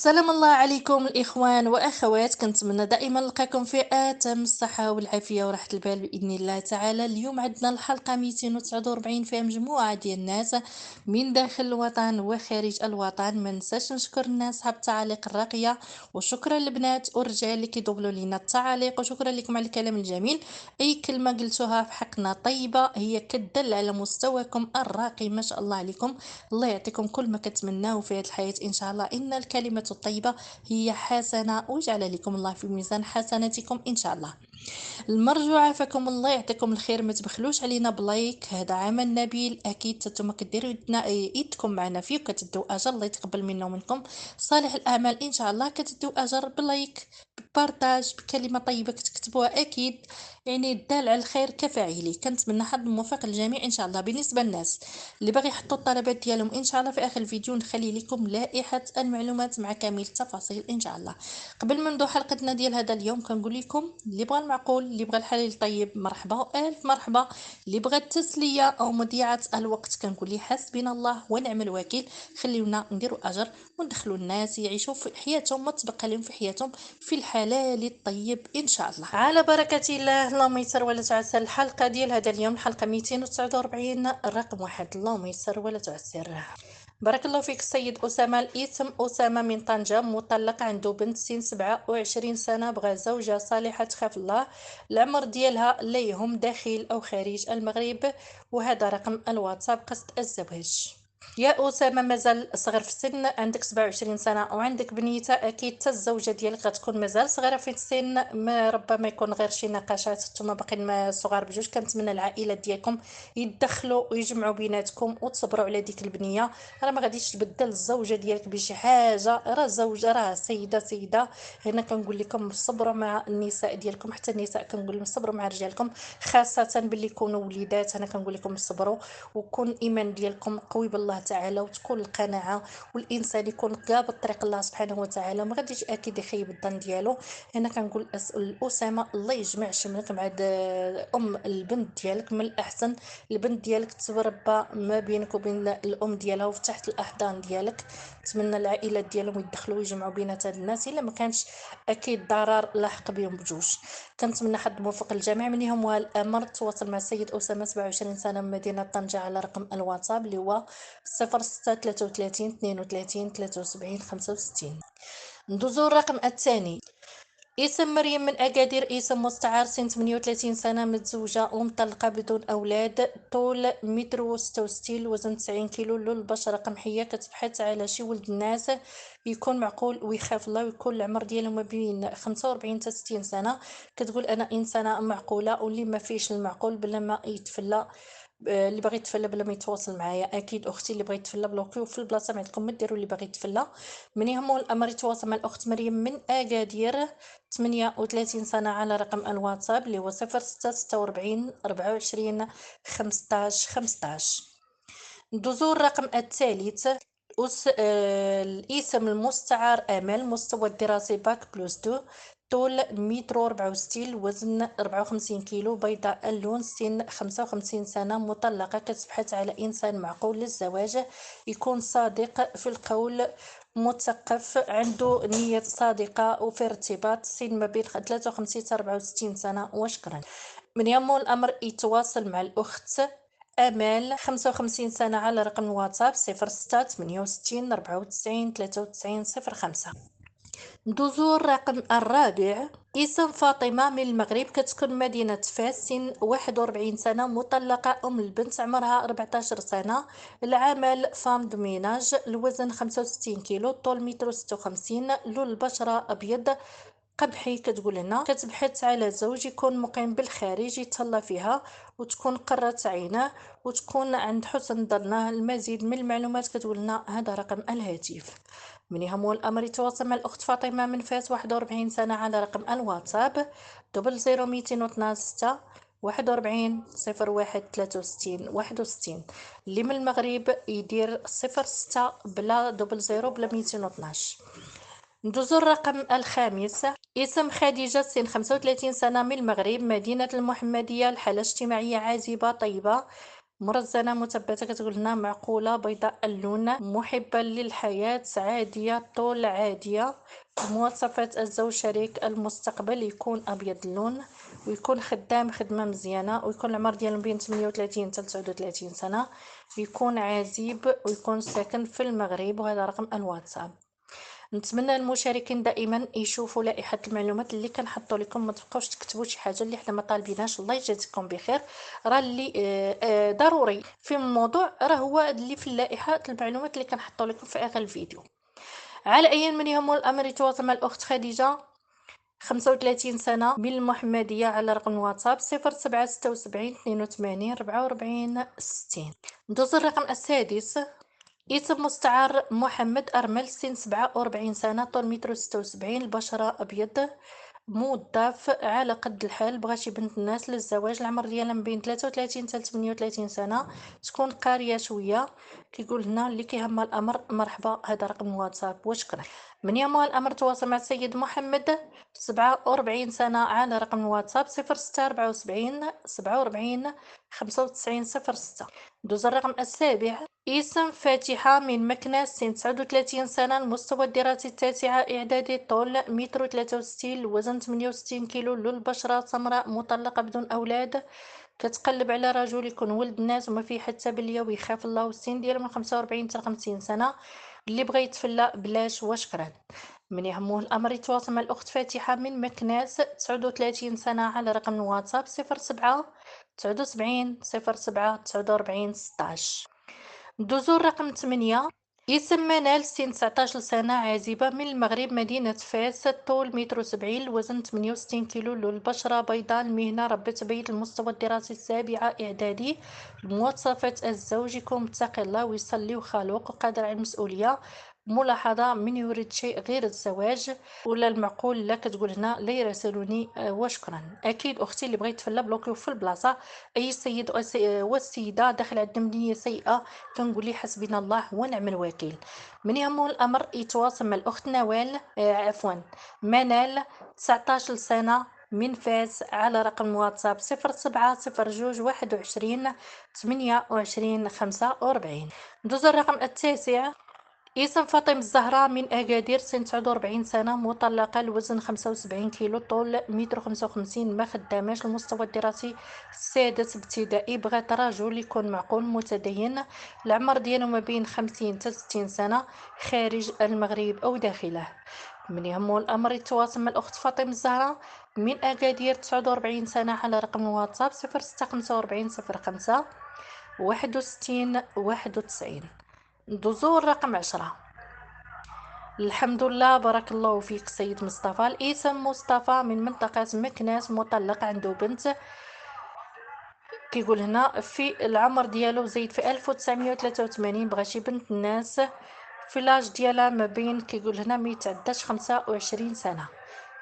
سلام الله عليكم الإخوان وأخوات، كنتمنى دائما نلقاكم في أتم الصحة والعافية وراحة البال بإذن الله تعالى. اليوم عندنا الحلقة 249 فيها مجموعة ديال الناس من داخل الوطن وخارج الوطن. ما ننساش نشكر الناس صحاب التعاليق الراقية، وشكرا للبنات والرجال اللي كيدوبلوا لينا التعاليق، وشكرا لكم على الكلام الجميل. أي كلمة قلتوها في حقنا طيبة هي كتدل على مستواكم الراقي، ما شاء الله عليكم. الله يعطيكم كل ما كتمناه في هذه الحياة إن شاء الله. إن الكلمة الطيبة هي حسنة، وجعل لكم الله في ميزان حسناتكم إن شاء الله. المرجو عافاكم الله، يعطيكم الخير. ما تبخلوش علينا بلايك، هذا عمل نبيل اكيد. نتوما كديروا يدكم معنا فيه وكتدوا اجر، الله يتقبل منا ومنكم صالح الاعمال ان شاء الله. كتدوا اجر بلايك، ببارطاج، بكلمه طيبه كتكتبوها اكيد. يعني الدال على الخير كفاعله. كنتمنى حظ موفق للجميع ان شاء الله. بالنسبه للناس اللي باغي يحطوا الطلبات ديالهم ان شاء الله، في اخر الفيديو نخلي لكم لائحه المعلومات مع كامل التفاصيل ان شاء الله. قبل ما نبداو حلقتنا ديال هذا اليوم، كنقول لكم اللي بغى المعقول، اللي بغى الحلال الطيب، مرحبا الف مرحبا. اللي بغى التسليه او مضيعه الوقت، كنقول لي حسبنا الله ونعم الوكيل. خليونا نديروا اجر وندخلوا الناس يعيشوا في حياتهم، ما تبقى لهم في حياتهم في الحلال الطيب ان شاء الله على بركه الله. اللهم يسر ولا تعسر. الحلقه ديال هذا اليوم الحلقه 249 رقم واحد. اللهم يسر ولا تعسر. بارك الله فيك السيد أسامة. الاسم أسامة من طنجة، مطلق، عنده بنت سن 27 سنة، بغى زوجة صالحة تخاف الله. العمر ديالها لا يهم داخل أو خارج المغرب، وهذا رقم الواتساب قصد الزواج. يا أسامة مازال صغير في السن، عندك 27 سنة وعندك بنيته، أكيد حتى الزوجة ديالك غتكون مازال صغيرة في السن. ما ربما يكون غير شي نقاشات، نتوما باقيين صغار بجوج. كنتمنى العائلات ديالكم يتدخلوا ويجمعوا بيناتكم وتصبروا على ديك البنية. راه ما غاديش تبدل الزوجة ديالك بشي حاجة، راه الزوجة راه سيدة. هنا كنقول لكم صبروا مع النساء ديالكم، حتى النساء كنقول لهم صبروا مع رجالكم، خاصة باللي يكونوا وليدات. انا كنقول لكم صبروا، وكون الايمان ديالكم قوي بالله تعالى، وتكون القناعه، والانسان يكون قابل طريق الله سبحانه وتعالى، ما غاديش اكيد يخيب الظن ديالو. هنا كنقول اسامه الله يجمع شملك مع ام البنت ديالك. من الاحسن البنت ديالك تتربى ما بينك وبين الام ديالها وفي تحت الاحضان ديالك. نتمنى العائلات ديالهم يدخلوا ويجمعوا بينات هاد الناس، الا ما كانش اكيد ضرر لاحق بهم بجوج. كنتمنى حظ موفق للجميع. من يهم الامر تواصل مع السيد اسامه 27 سنه من مدينه طنجه على رقم الواتساب اللي هو 0633 32 73 65. ندوزو الرقم الثاني. اسم مريم من أكادير، اسم مستعار، سن 38 سنة، متزوجة ومطلقة بدون أولاد، طول متر وستة وستين، وزن 90 كيلو، لون البشرة قمحية، كتبحث على شي ولد الناس يكون معقول ويخاف الله، ويكون العمر ديالو ما بين 45 حتى 60 سنة. كتقول أنا إنسانة معقولة، واللي ما فيش المعقول بلا ما يتفلى. اللي باغي يتفلى بلا ما يتواصل معايا اكيد. اختي اللي بغيت يتفلى بلوكيو في البلاصه، ما عندكم ما ديروا اللي باغي يتفلى. من يهمو الامر يتواصل مع الاخت مريم من اكادير، 38 سنه، على رقم الواتساب اللي هو 0646 24 15 15. ندوزو الرقم الثالث. الاسم المستعار امل، مستوى الدراسي باك بلس 2، طول متر 64، وزن 54 كيلو، بيضاء اللون، سن 55 سنة، مطلقة، كتبحث على إنسان معقول للزواج، يكون صادق في القول، مثقف، عنده نية صادقة، وفي ارتباط، سن ما بين 53 حتى 64 سنة. وشكرا. من يمو الأمر يتواصل مع الأخت امال 55 سنه على رقم الواتساب 06 68 94 93 05. ندوزو الرقم الرابع. اسم فاطمه من المغرب، كتكون مدينه فاس، سن 41 سنه، مطلقه، ام البنت، عمرها 14 سنه، العمل فام دو ميناج، الوزن 65 كيلو، طول متر 56، لون البشره ابيض قبحي. كتقول لنا كتبحث على زوج يكون مقيم بالخارج، يتهلا فيها، وتكون قرة عينه، وتكون عند حسن ظنه. المزيد من المعلومات كتقول لنا هذا رقم الهاتف. من يهمه الامر يتواصل مع الاخت فاطمه من فاس، 41 سنه، على رقم الواتساب 00212 41 01 63 61. اللي من المغرب يدير 06 بلا 00 بلا 212. ندوزو الرقم الخامس. اسم خديجة، سن 35 سنة، من المغرب، مدينة المحمدية، الحالة الاجتماعية عازبة طيبة، مرزنة مثبتة، كتقول لنا معقولة، بيضاء اللون، محبة للحياة، عادية، طول عادية. مواصفات الزوج: شريك المستقبل يكون أبيض اللون، ويكون خدام خدمة مزيانة، ويكون العمر ديالو بين 38 حتى 39 سنة، ويكون عزيب، ويكون ساكن في المغرب، وهذا رقم الواتساب. نتمنى المشاركين دائما يشوفوا لائحه المعلومات اللي كنحطوا لكم، ما تبقاوش تكتبوا شي حاجه اللي حنا ما طالبينهاش. الله يجازيكم بخير. راه اللي ضروري في الموضوع راه هو اللي في اللائحه المعلومات اللي كنحطوا لكم في اخر الفيديو. على اي من يهم الامر يتواصل مع الاخت خديجه، 35 سنه، من المحمديه، على رقم الواتساب 0776 82 44 60. ندوز الرقم السادس. اسم مستعار: محمد أرمل، سن 47 سنة، طول 176، البشرة أبيض، موظف على قد الحال، بغى شي بنت الناس للزواج، العمر ديالها من بين 33 حتى 38 سنة، تكون قارية شوية. كيقول هنا اللي كيهمها الأمر مرحبا، هذا رقم الواتساب وشكرا. من يهمها الأمر تواصل مع السيد محمد، 47 سنة، على رقم الواتساب 0674 47 95 06. دوز الرقم السابع. اسم: فاتحة، من مكناس، سن 39 سنة، المستوى الدراسي التاسعة إعدادي، طول 163، الوزن 68 كيلو، لون البشرة سمراء، مطلقة بدون أولاد، كتقلب على رجل يكون ولد الناس وما فيه حتى بليه ويخاف الله، والسن ديالو من 45 حتى 50 سنة، اللي بغى يتفلى بلاش وشكرا. من يهمه الأمر يتواصل مع الأخت فاتحة من مكناس، 39 سنة، على رقم الواتساب 07 79 07 49 16. ندوزو الرقم 8. اسم: منال، سن 19 سنة، عازبة، من المغرب، مدينة فاس، طول 170، الوزن 68 كيلو، لون البشرة بيضاء، المهنة ربة بيت، المستوى الدراسي السابعة إعدادي. مواصفات الزوج: يكون متقي الله ويصلي وخلوق وقادر على المسؤولية. ملاحظة: من يريد شيء غير الزواج ولا المعقول لا، كتقول هنا لا يراسلوني وشكرا. اكيد اختي اللي بغيت تفلا بلوكيو في البلاصه. اي سيد والسيده داخل عندنا بنيه سيئه كنقول لي حسبنا الله ونعم الوكيل. من يهمه الامر يتواصل مع الاخت نوال، عفوا منال، 19 سنه، من فاس، على رقم واتساب 0702 21 28 45. ندوز الرقم التاسع. اسم: فاطمة الزهراء، من أكادير، سن 49 سنة، مطلقة، الوزن 75 كيلو، طول 155، ما خداماش، المستوى الدراسي السادس ابتدائي، بغات رجل يكون معقول متدين، العمر ديالو ما بين 50 حتى 60 سنة، خارج المغرب أو داخله. من يهمه الأمر يتواصل مع الأخت فاطمة الزهراء من أكادير، 49 سنة، على رقم الواتساب 0645 05 61 91. ندوزو الرقم 10. الحمد لله، بارك الله فيك سيد مصطفى. الاسم: مصطفى، من منطقة مكناس، مطلق، عنده بنت، كيقول هنا في العمر ديالو زايد في 1983، بغى شي بنت الناس، في لاج ديالها ما بين، كيقول هنا ما يتعداش 25 سنة.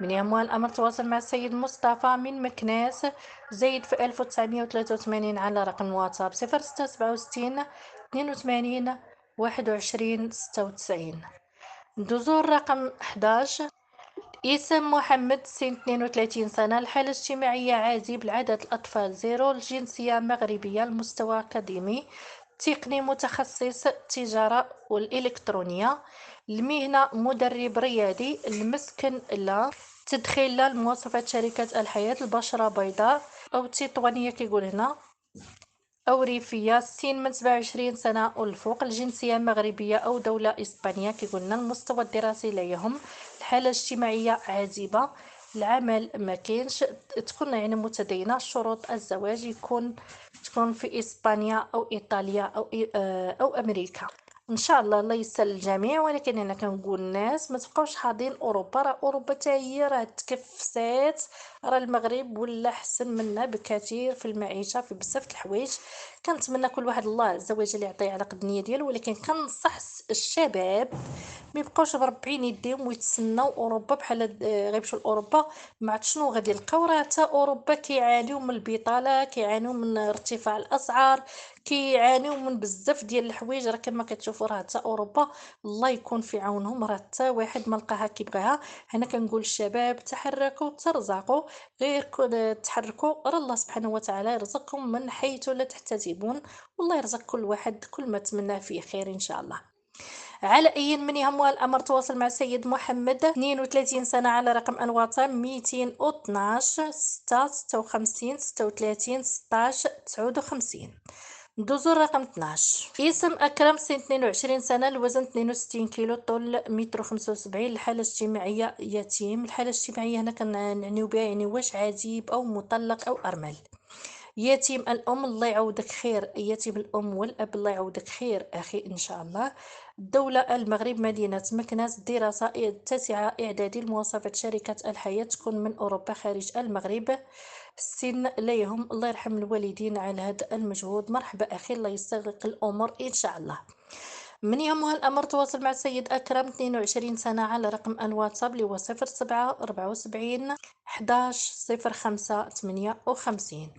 من يهمها الامر تواصل مع السيد مصطفى من مكناس، زايد في 1983، على رقم واتساب 0667 82 21 96. ندوزو الرقم 11. اسم: محمد، سن 32 سنة، الحالة الاجتماعية عازب، العدد الأطفال 0، الجنسية مغربية، المستوى أكاديمي تقني، متخصص التجارة والإلكترونية، المهنة مدرب رياضي، المسكن لا، تدخين لا، المواصفات: شركة الحياة، البشرة بيضاء أو تطوانية، كيقول هنا، أو ريفية، السن من 27 سنة والفوق، الجنسية مغربية أو دولة إسبانيا، كيقولنا المستوى الدراسي لا يهم، الحالة الاجتماعية عازبة، العمل ما كاينش، تكون يعني متدينة، شروط الزواج تكون في إسبانيا أو إيطاليا أو أمريكا. ان شاء الله الله يسهل الجميع. ولكن انا كنقول الناس ما تبقاوش حاضين اوروبا، راه اوروبا حتى هي راه تكفسات، راه المغرب ولا احسن منا بكثير في المعيشه، في بزاف د الحوايج. كنتمنى كل واحد الله عز وجل يعطيه على قد النيه ديالو، ولكن كنصح الشباب ما يبقاوش مربعين يديهم ويتسناو اوروبا بحال غيمشيو لاوروبا. ما عرفت شنو غادي يلقاو، راه حتى اوروبا كيعانيو من البطاله، كيعانيو من ارتفاع الاسعار، كيعانيو من بزاف ديال الحوايج، راه كما كتشوفوا راه حتى اوروبا الله يكون في عونهم، راه حتى واحد ما لقاها كيبغيها. هنا كنقول الشباب تحركوا ترزقوا، غير تحركوا راه الله سبحانه وتعالى يرزقكم من حيث لا تحتسبون، والله يرزق كل واحد كل ما تمناه فيه خير ان شاء الله. على أي من يهمها الأمر تواصل مع السيد محمد 32 سنة على رقم الواتساب 212 6 56 36 16 59. ندوزو الرقم 12. اسم أكرم، سن 22 سنة، الوزن 62 كيلو، طول متر 75. الحالة الاجتماعية يتيم. الحالة الاجتماعية هنا كنعنيو بها يعني واش عزيب أو مطلق أو أرمل. يتيم الأم الله يعوضك خير، يتيم الأم والأب الله يعوضك خير أخي إن شاء الله. الدولة المغرب، مدينة مكناس. الدراسة التاسعة إعدادي. المواصفات شركة الحياة، تكون من أوروبا خارج المغرب. السن لا يهم، الله يرحم الوالدين على هذا المجهود. مرحبا أخي، الله يسر الأمور إن شاء الله. من يهمها الأمر تواصل مع السيد أكرم 22 سنة على رقم الواتساب اللي هو 07 74 11 05 58.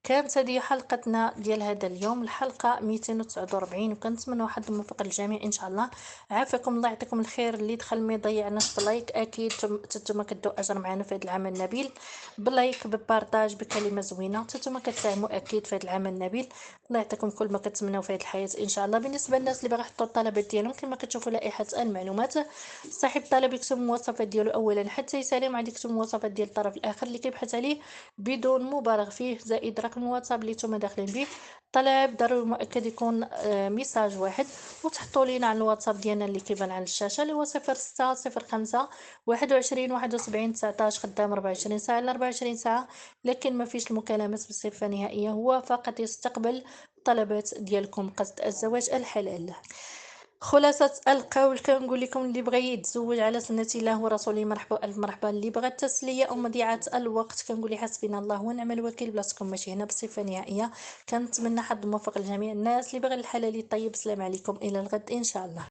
كانت هذه حلقتنا ديال هذا اليوم، الحلقة 249، وكنتمنى واحد الموفق للجميع ان شاء الله. عافاكم الله، يعطيكم الخير. اللي دخل ما يضيعناش بلايك، اكيد نتوما كدوا اجر معنا في هذا العمل النبيل، بلايك ببارطاج بكلمه زوينه، نتوما كتساهموا اكيد في هذا العمل النبيل. الله يعطيكم كل ما كتمناو في هذه الحياه ان شاء الله. بالنسبه للناس اللي باغي يحطوا الطلبات ديالهم، كما كتشوفوا لائحه المعلومات، صاحب الطلب يكتب المواصفات ديالو اولا حتى يسالي، عاد يكتب المواصفات ديال الطرف الاخر اللي كيبحث عليه بدون مبالغ فيه، زائد رقم الواتساب اللي نتوما داخلين به. طلب ضروري مؤكد يكون ميساج واحد، وتحطوا لينا على الواتساب ديالنا اللي كيبان على الشاشه اللي هو 06 05 21 71 19، خدام 24 ساعه ل 24 ساعه، لكن ما فيش المكالمات بصفه نهائيه، هو فقط يستقبل الطلبات ديالكم قصد الزواج الحلال. خلاصة القول كنقول لكم، اللي بغى يتزوج على سنة الله ورسوله مرحبا ألف مرحبا. اللي بغى التسلية أو مضيعة الوقت كنقول لي حسبنا الله ونعم الوكيل، بلاصتكم ماشي هنا بصفة نهائية. كنتمنى حظ موفق لجميع الناس. اللي بغى الحلال الطيب، السلام عليكم إلى الغد إن شاء الله.